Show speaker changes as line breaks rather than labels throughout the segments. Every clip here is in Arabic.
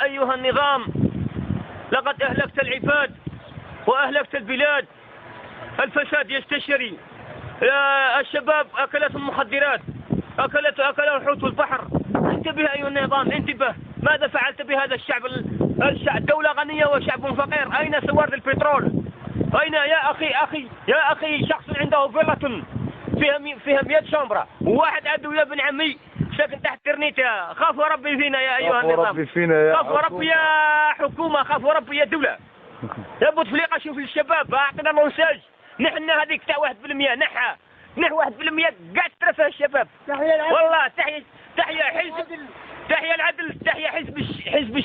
أيها النظام لقد أهلكت العباد وأهلكت البلاد. الفساد يستشري، الشباب أكلتهم المخدرات، أكلوا الحوت البحر. انتبه أيها النظام، انتبه. ماذا فعلت بهذا الشعب؟ دولة غنية وشعب فقير. أين سوارد البترول؟ أين يا أخي شخص عنده فيلة فيها 100 شمبرة، وواحد عدو يا ابن عمي ساكن تحت كرنيته. خافوا ربي فينا يا أيها النظام، خافوا ربي يا حكومة، خافوا ربي يا دولة. يا بوتفليقة شوف الشباب، أعطينا لونساج. نحن هذيك تاع 1%، نح 1% قاعد ترفه الشباب. والله تحية العدل، تحية حزب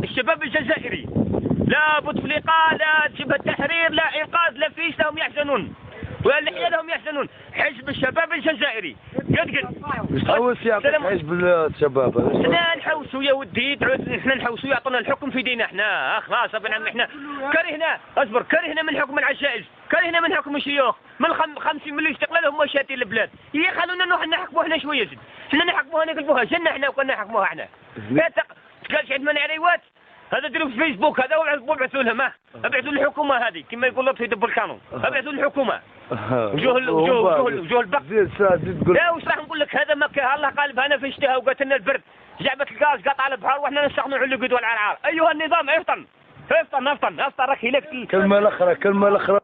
الشباب الجزائري. لا بوتفليقة، لا شبه التحرير، لا إنقاذ، لا فيش، لهم يحزنون واللحية لهم يحزنون. حزب الشباب الجزائري قد
وش يعطيك حزب الشباب؟
احنا نحوسوا يا ودي، احنا نحوسوا يعطونا الحكم في ايدينا احنا. خلاص ابن عم، احنا كرهنا من حكم العجائز، كرهنا من حكم الشيوخ، من 50 مليون استقلال هم شاتين البلاد. خلونا نروح نحكموها احنا شويه زين، احنا نحكموها نقلبوها جنة احنا وكنا نحكموها احنا. تقالش عند منع ريوات هذا ديروا في فيسبوك هذا وابعثوا لهم، ابعثوا للحكومه هذه كما يقول لطفي دب القانون، ابعثوا للحكومه. وجوه البق. لا وش راح نقول لك؟ هذا مكة الله قالب انا في اشتها وقتلنا البرد، جعبت الغاز قطع على البحر واحنا نستغنوا عن اللقود والعرعار. ايها النظام افطن راك هلكت.
كلمة الاخرى